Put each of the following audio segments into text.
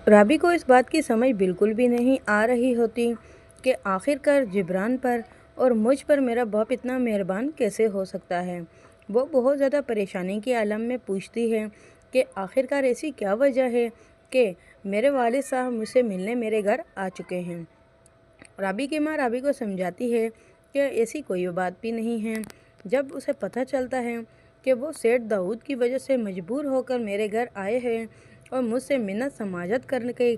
राबी को इस बात की समझ बिल्कुल भी नहीं आ रही होती कि आखिरकार जिब्रान पर और मुझ पर मेरा बाप इतना मेहरबान कैसे हो सकता है। वो बहुत ज़्यादा परेशानी के आलम में पूछती है कि आखिरकार ऐसी क्या वजह है कि मेरे वालिद साहब मुझसे मिलने मेरे घर आ चुके हैं। राबी की माँ राबी को समझाती है कि ऐसी कोई बात भी नहीं है। जब उसे पता चलता है कि वो सेठ दाऊद की वजह से मजबूर होकर मेरे घर आए हैं और मुझसे मिन्नत समाजत करके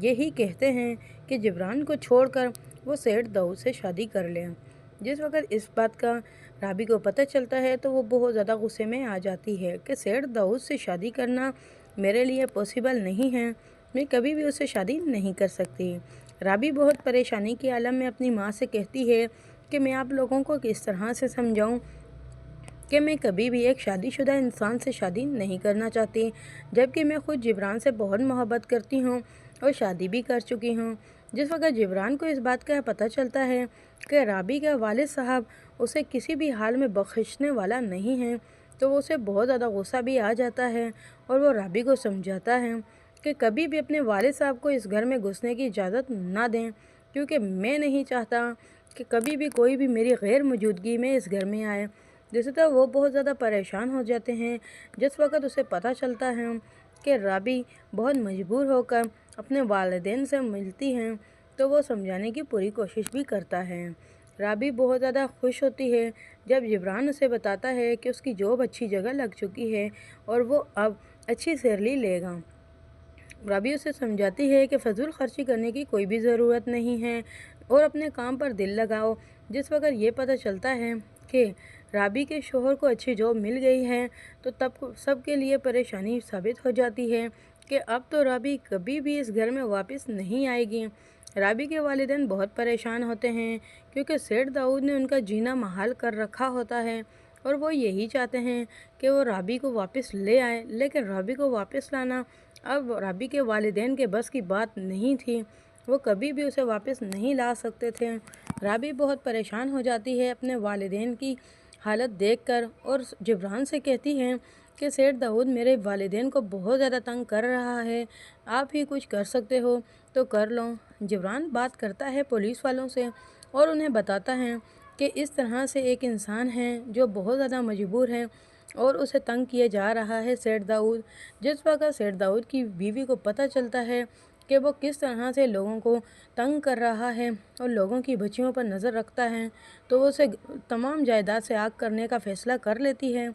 यही कहते हैं कि जिब्रान को छोड़कर वो सेठ दाऊद से शादी कर लें। जिस वक्त इस बात का राबी को पता चलता है तो वो बहुत ज़्यादा गुस्से में आ जाती है कि सेठ दाऊद से शादी करना मेरे लिए पॉसिबल नहीं है, मैं कभी भी उससे शादी नहीं कर सकती। राबी बहुत परेशानी के आलम में अपनी माँ से कहती है कि मैं आप लोगों को किस तरह से समझाऊं कि मैं कभी भी एक शादीशुदा इंसान से शादी नहीं करना चाहती, जबकि मैं खुद जिब्रान से बहुत मोहब्बत करती हूँ और शादी भी कर चुकी हूँ। जिस वक्त जिब्रान को इस बात का पता चलता है कि राबी के वालिद साहब उसे किसी भी हाल में बख्शने वाला नहीं है, तो वो उसे बहुत ज़्यादा गुस्सा भी आ जाता है और वो राबी को समझाता है कि कभी भी अपने वालिद साहब को इस घर में घुसने की इजाज़त ना दें, क्योंकि मैं नहीं चाहता कि कभी भी कोई भी मेरी गैर मौजूदगी में इस घर में आए। जिससे तो वो बहुत ज़्यादा परेशान हो जाते हैं। जिस वक्त उसे पता चलता है कि राबी बहुत मजबूर होकर अपने वालिदैन से मिलती हैं, तो वो समझाने की पूरी कोशिश भी करता है। राबी बहुत ज़्यादा खुश होती है जब जिब्रान उसे बताता है कि उसकी जॉब अच्छी जगह लग चुकी है और वो अब अच्छी सैलरी लेगा। राबी उसे समझाती है कि फजूल खर्ची करने की कोई भी ज़रूरत नहीं है और अपने काम पर दिल लगाओ। जिस वक्त ये पता चलता है कि राबी के शोहर को अच्छी जॉब मिल गई है, तो तब सबके लिए परेशानी साबित हो जाती है कि अब तो राबी कभी भी इस घर में वापस नहीं आएगी। राबी के वालिदैन बहुत परेशान होते हैं क्योंकि सेठ दाऊद ने उनका जीना महाल कर रखा होता है और वो यही चाहते हैं कि वो राबी को वापस ले आए, लेकिन राबी को वापस लाना अब राबी के वालिदैन के बस की बात नहीं थी। वो कभी भी उसे वापस नहीं ला सकते थे। राबी बहुत परेशान हो जाती है अपने वालिदैन की हालत देखकर और जिब्रान से कहती है कि सेठ दाऊद मेरे वालिदैन को बहुत ज़्यादा तंग कर रहा है, आप ही कुछ कर सकते हो तो कर लो। जिब्रान बात करता है पुलिस वालों से और उन्हें बताता है कि इस तरह से एक इंसान है जो बहुत ज़्यादा मजबूर है और उसे तंग किए जा रहा है सेठ दाऊद। जिस वक्त सेठ दाऊद की बीवी को पता चलता है कि वो किस तरह से लोगों को तंग कर रहा है और लोगों की बच्चियों पर नज़र रखता है, तो वो उसे तमाम जायदाद से आग करने का फ़ैसला कर लेती है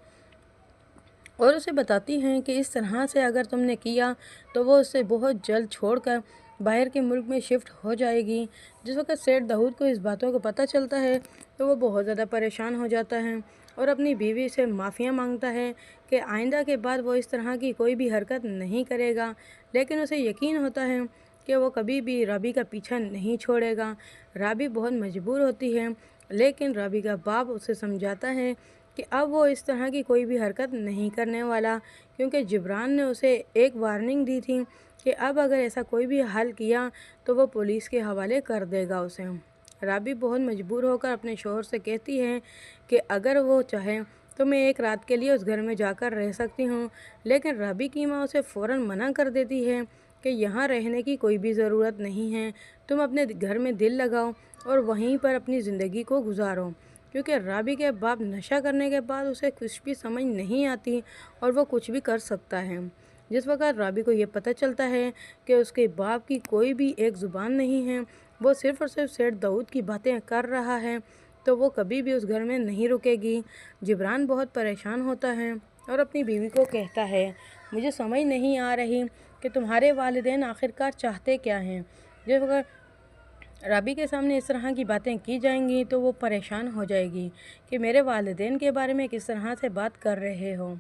और उसे बताती हैं कि इस तरह से अगर तुमने किया तो वो उसे बहुत जल्द छोड़कर बाहर के मुल्क में शिफ्ट हो जाएगी। जिस वक्त सेठ दाऊद को इस बातों को पता चलता है तो वो बहुत ज़्यादा परेशान हो जाता है और अपनी बीवी से माफ़िया मांगता है कि आइंदा के बाद वो इस तरह की कोई भी हरकत नहीं करेगा, लेकिन उसे यकीन होता है कि वो कभी भी राबी का पीछा नहीं छोड़ेगा। राबी बहुत मजबूर होती है, लेकिन राबी का बाप उसे समझाता है कि अब वो इस तरह की कोई भी हरकत नहीं करने वाला, क्योंकि जिब्रान ने उसे एक वार्निंग दी थी कि अब अगर ऐसा कोई भी हल किया तो वो पुलिस के हवाले कर देगा उसे। राबी बहुत मजबूर होकर अपने शोहर से कहती है कि अगर वो चाहे तो मैं एक रात के लिए उस घर में जाकर रह सकती हूँ, लेकिन राबी की माँ उसे फ़ौरन मना कर देती है कि यहाँ रहने की कोई भी ज़रूरत नहीं है, तुम अपने घर में दिल लगाओ और वहीं पर अपनी ज़िंदगी को गुजारो। क्योंकि राबी के बाप नशा करने के बाद उसे कुछ भी समझ नहीं आती और वो कुछ भी कर सकता है। जिस वक्त राबी को ये पता चलता है कि उसके बाप की कोई भी एक ज़ुबान नहीं है, वो सिर्फ़ और सिर्फ सेठ दाऊद की बातें कर रहा है, तो वो कभी भी उस घर में नहीं रुकेगी। जिब्रान बहुत परेशान होता है और अपनी बीवी को कहता है, मुझे समझ नहीं आ रही कि तुम्हारे वालिदैन आखिरकार चाहते क्या हैं। जिस वक्त राबी के सामने इस तरह की बातें की जाएंगी तो वो परेशान हो जाएगी कि मेरे वालिदैन के बारे में किस तरह से बात कर रहे हो।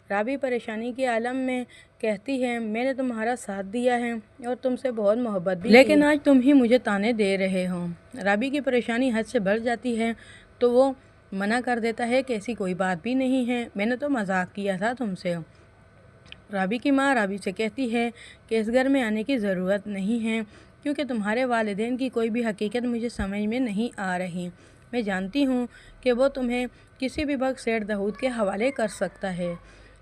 राबी परेशानी के आलम में कहती है, मैंने तुम्हारा साथ दिया है और तुमसे बहुत मोहब्बत भी, लेकिन आज तुम ही मुझे ताने दे रहे हो। राबी की परेशानी हद से बढ़ जाती है तो वो मना कर देता है कि ऐसी कोई बात भी नहीं है, मैंने तो मजाक किया था तुमसे। राबी की माँ राबी से कहती है कि इस घर में आने की ज़रूरत नहीं है, क्योंकि तुम्हारे वालिदैन की कोई भी हकीकत मुझे समझ में नहीं आ रही। मैं जानती हूँ कि वो तुम्हें किसी भी वक्त सेठ दाऊद के हवाले कर सकता है।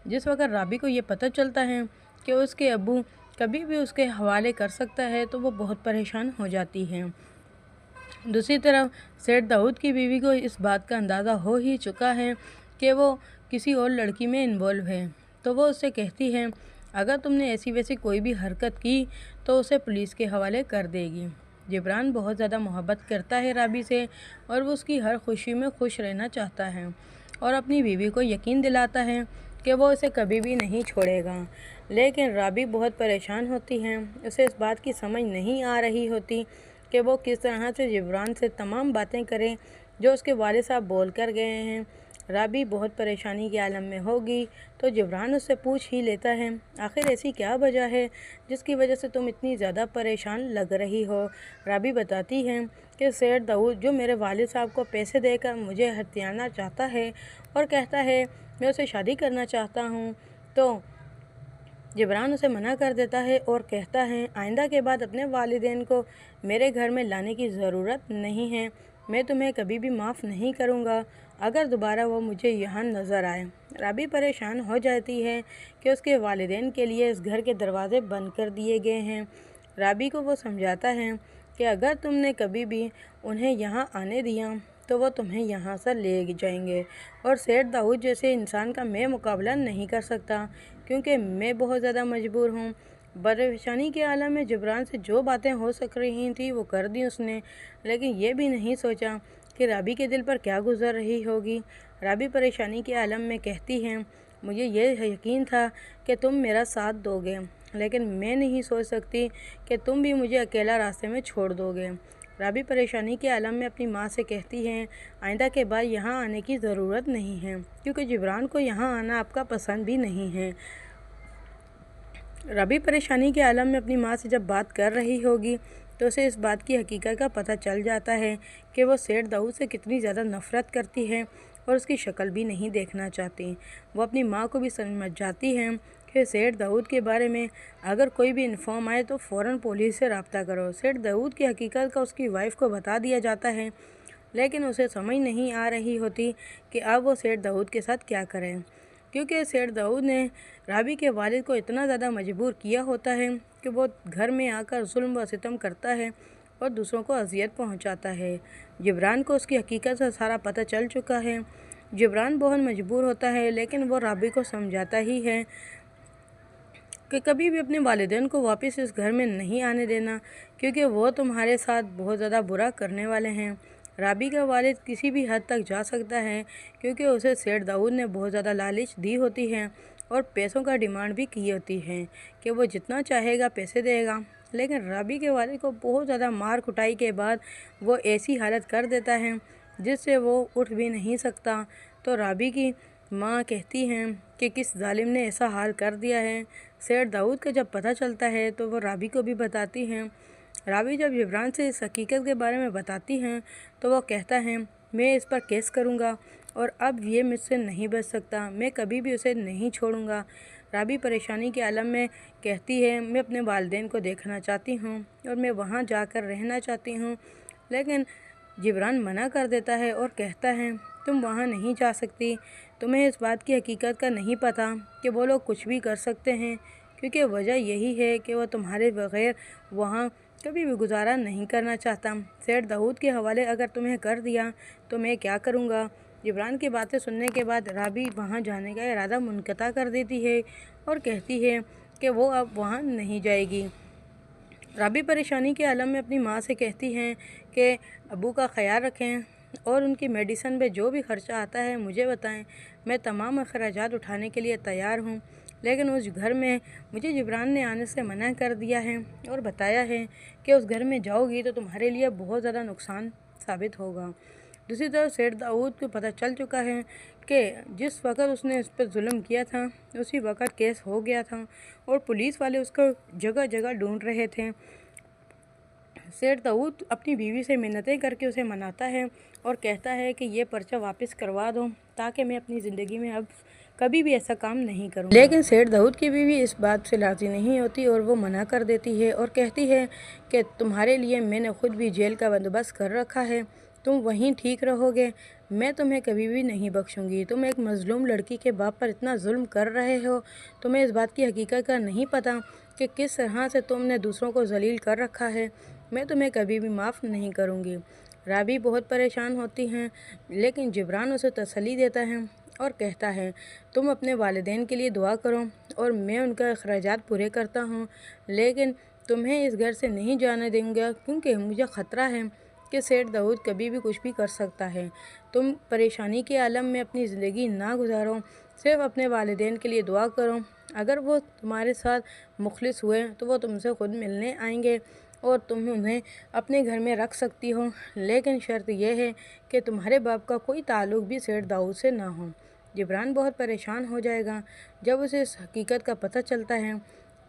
जिस वक्त राबी को ये पता चलता है कि उसके अब्बू कभी भी उसके हवाले कर सकता है तो वो बहुत परेशान हो जाती है। दूसरी तरफ सेठ दाऊद की बीवी को इस बात का अंदाज़ा हो ही चुका है कि वो किसी और लड़की में इन्वॉल्व है, तो वो उससे कहती है अगर तुमने ऐसी वैसी कोई भी हरकत की तो उसे पुलिस के हवाले कर देगी। जिब्रान बहुत ज़्यादा मोहब्बत करता है राबी से और वो उसकी हर खुशी में खुश रहना चाहता है और अपनी बीवी को यकीन दिलाता है कि वो उसे कभी भी नहीं छोड़ेगा। लेकिन राबी बहुत परेशान होती है, उसे इस बात की समझ नहीं आ रही होती कि वो किस तरह से जिब्रान से तमाम बातें करें जो उसके वालिद साहब बोल कर गए हैं। राबी बहुत परेशानी के आलम में होगी तो जिब्रान उससे पूछ ही लेता है आखिर ऐसी क्या वजह है जिसकी वजह से तुम इतनी ज़्यादा परेशान लग रही हो। राबी बताती है कि सेठ दाऊद जो मेरे वालिद साहब को पैसे देकर मुझे हथियाना चाहता है और कहता है मैं उसे शादी करना चाहता हूँ, तो जिब्रान उसे मना कर देता है और कहता है आइंदा के बाद अपने वालिदैन को मेरे घर में लाने की ज़रूरत नहीं है, मैं तुम्हें कभी भी माफ़ नहीं करूँगा अगर दोबारा वो मुझे यहाँ नज़र आए। राबी परेशान हो जाती है कि उसके वालिदैन के लिए इस घर के दरवाज़े बंद कर दिए गए हैं। राबी को वो समझाता है कि अगर तुमने कभी भी उन्हें यहाँ आने दिया तो वो तुम्हें यहाँ से ले जाएंगे और सेठ दाऊद जैसे इंसान का मैं मुकाबला नहीं कर सकता क्योंकि मैं बहुत ज़्यादा मजबूर हूँ। परेशानी के आलम में जिब्रान से जो बातें हो सक रही थी वो कर दी उसने, लेकिन ये भी नहीं सोचा कि राबी के दिल पर क्या गुजर रही होगी। राबी परेशानी के आलम में कहती है मुझे ये यकीन था कि तुम मेरा साथ दोगे, लेकिन मैं नहीं सोच सकती कि तुम भी मुझे अकेला रास्ते में छोड़ दोगे। राबी परेशानी के आलम में अपनी माँ से कहती है आइंदा के बाद यहाँ आने की ज़रूरत नहीं है क्योंकि जिब्रान को यहाँ आना आपका पसंद भी नहीं है। राबी परेशानी के आलम में अपनी माँ से जब बात कर रही होगी तो उसे इस बात की हकीकत का पता चल जाता है कि वो सेठ दाऊद से कितनी ज़्यादा नफ़रत करती है और उसकी शक्ल भी नहीं देखना चाहती। वो अपनी माँ को भी समझ जाती है कि सेठ दाऊद के बारे में अगर कोई भी इन्फॉर्म आए तो फ़ौरन पुलिस से रब्ता करो। सेठ दाऊद की हकीकत का उसकी वाइफ को बता दिया जाता है, लेकिन उसे समझ नहीं आ रही होती कि अब वो सेठ दाऊद के साथ क्या करें, क्योंकि सेठ दाऊद ने राबी के वालिद को इतना ज़्यादा मजबूर किया होता है कि वो घर में आकर जुल्म व सितम करता है और दूसरों को अजियत पहुंचाता है। जिब्रान को उसकी हकीकत से सारा पता चल चुका है। जिब्रान बहुत मजबूर होता है, लेकिन वो राबी को समझाता ही है कि कभी भी अपने वालिदैन को वापस इस घर में नहीं आने देना क्योंकि वो तुम्हारे साथ बहुत ज़्यादा बुरा करने वाले हैं। राबी का वालिद किसी भी हद तक जा सकता है क्योंकि उसे सेठ दाऊद ने बहुत ज़्यादा लालच दी होती है और पैसों का डिमांड भी की होती है कि वो जितना चाहेगा पैसे देगा, लेकिन राबी के वालिद को बहुत ज़्यादा मार कुटाई के बाद वो ऐसी हालत कर देता है जिससे वो उठ भी नहीं सकता। तो राबी की माँ कहती हैं कि किस जालिम ने ऐसा हाल कर दिया है। सेठ दाऊद का जब पता चलता है तो वो राबी को भी बताती हैं। राबी जब जिब्रान से इस हकीकत के बारे में बताती हैं तो वो कहता है मैं इस पर केस करूँगा और अब ये मुझसे नहीं बच सकता, मैं कभी भी उसे नहीं छोड़ूंगा। राबी परेशानी के आलम में कहती है मैं अपने वालिदैन को देखना चाहती हूँ और मैं वहाँ जाकर रहना चाहती हूँ, लेकिन जिब्रान मना कर देता है और कहता है तुम वहाँ नहीं जा सकती, तुम्हें इस बात की हकीकत का नहीं पता कि वो लोग कुछ भी कर सकते हैं, क्योंकि वजह यही है कि वह तुम्हारे बग़ैर वहाँ कभी भी गुजारा नहीं करना चाहता। सेठ दाऊद के हवाले अगर तुम्हें कर दिया तो मैं क्या करूँगा। जिब्रान की बातें सुनने के बाद राबी वहाँ जाने का इरादा मुनक़ता कर देती है और कहती है कि वो अब वहाँ नहीं जाएगी। राबी परेशानी के आलम में अपनी माँ से कहती हैं कि अबू का ख्याल रखें और उनकी मेडिसिन पे जो भी ख़र्चा आता है मुझे बताएं, मैं तमाम अखराजात उठाने के लिए तैयार हूँ। लेकिन उस घर में मुझे जिब्रान ने आने से मना कर दिया है और बताया है कि उस घर में जाओगी तो तुम्हारे लिए बहुत ज़्यादा नुकसान साबित होगा। दूसरी तरफ सेठ दाऊद को पता चल चुका है कि जिस वक़्त उसने उस पर जुल्म किया था उसी वक़्त केस हो गया था और पुलिस वाले उसको जगह जगह ढूंढ रहे थे। सेठ दाऊद अपनी बीवी से मिन्नतें करके उसे मनाता है और कहता है कि ये पर्चा वापस करवा दो ताकि मैं अपनी ज़िंदगी में अब कभी भी ऐसा काम नहीं करूँ। लेकिन सेठ दाऊद की बीवी इस बात से राज़ी नहीं होती और वो मना कर देती है और कहती है कि तुम्हारे लिए मैंने खुद भी जेल का बंदोबस्त कर रखा है तुम वहीं ठीक रहोगे, मैं तुम्हें कभी भी नहीं बख्शूंगी। तुम एक मजलूम लड़की के बाप पर इतना जुल्म कर रहे हो। तुम्हें इस बात की हकीकत का नहीं पता कि किस तरह से तुमने दूसरों को जलील कर रखा है। मैं तुम्हें कभी भी माफ़ नहीं करूँगी। राबी बहुत परेशान होती हैं, लेकिन जिब्रान उसे तसल्ली देता है और कहता है, तुम अपने वालिदैन के लिए दुआ करो और मैं उनका अखराजात पूरे करता हूँ, लेकिन तुम्हें इस घर से नहीं जाने दूँगा, क्योंकि मुझे ख़तरा है कि सेठ दाऊद कभी भी कुछ भी कर सकता है। तुम परेशानी के आलम में अपनी ज़िंदगी ना गुजारो, सिर्फ अपने वालिदैन के लिए दुआ करो। अगर वो तुम्हारे साथ मुखलिस हुए तो वो तुमसे ख़ुद मिलने आएंगे और तुम उन्हें अपने घर में रख सकती हो, लेकिन शर्त यह है कि तुम्हारे बाप का कोई ताल्लुक़ भी सेठ दाऊद से ना हो। जिब्रान बहुत परेशान हो जाएगा जब उसे इस हकीकत का पता चलता है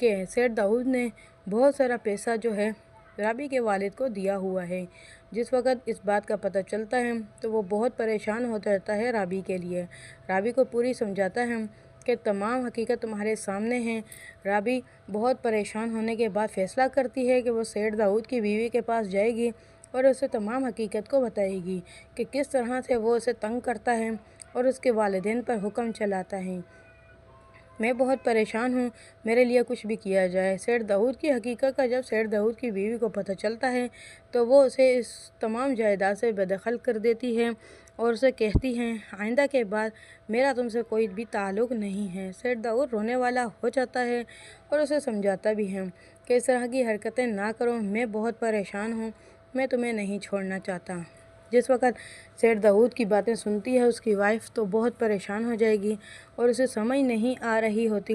कि सेठ दाऊद ने बहुत सारा पैसा जो है राबी के वालिद को दिया हुआ है। जिस वक़्त इस बात का पता चलता है तो वो बहुत परेशान होता रहता है राबी के लिए। राबी को पूरी समझाता है कि तमाम हकीकत तुम्हारे सामने है। राबी बहुत परेशान होने के बाद फ़ैसला करती है कि वो सेठ दाऊद की बीवी के पास जाएगी और उसे तमाम हकीकत को बताएगी कि किस तरह से वो उसे तंग करता है और उसके वालिदैन पर हुक्म चलाता है। मैं बहुत परेशान हूँ, मेरे लिए कुछ भी किया जाए। सेठ दाऊद की हकीकत का जब सेठ दाऊद की बीवी को पता चलता है तो वो उसे इस तमाम जायदाद से बेदखल कर देती है और उसे कहती हैं, आइंदा के बाद मेरा तुमसे कोई भी ताल्लुक़ नहीं है। सेठ दाऊद रोने वाला हो जाता है और उसे समझाता भी है कि इस तरह की हरकतें ना करो, मैं बहुत परेशान हूँ, मैं तुम्हें नहीं छोड़ना चाहता। जिस वक़्त सेठ दाऊद की बातें सुनती है उसकी वाइफ तो बहुत परेशान हो जाएगी और उसे समझ नहीं आ रही होती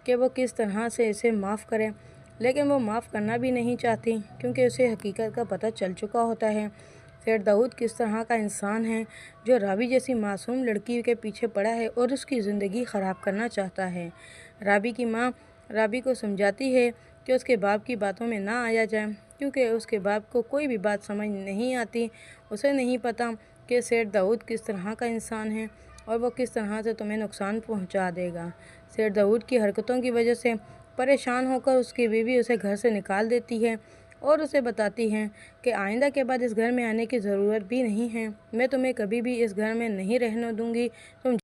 कि वो किस तरह से इसे माफ़ करे, लेकिन वो माफ़ करना भी नहीं चाहती क्योंकि उसे हकीकत का पता चल चुका होता है। सेठ दाऊद किस तरह का इंसान है जो राबी जैसी मासूम लड़की के पीछे पड़ा है और उसकी ज़िंदगी ख़राब करना चाहता है। राबी की माँ राबी को समझाती है कि उसके बाप की बातों में ना आया जाए, क्योंकि उसके बाप को कोई भी बात समझ नहीं आती। उसे नहीं पता कि सेठ दाऊद किस तरह का इंसान है और वो किस तरह से तुम्हें नुकसान पहुंचा देगा। सेठ दाऊद की हरकतों की वजह से परेशान होकर उसकी बीवी उसे घर से निकाल देती है और उसे बताती हैं कि आइंदा के बाद इस घर में आने की ज़रूरत भी नहीं है, मैं तुम्हें कभी भी इस घर में नहीं रहने दूँगी, तुम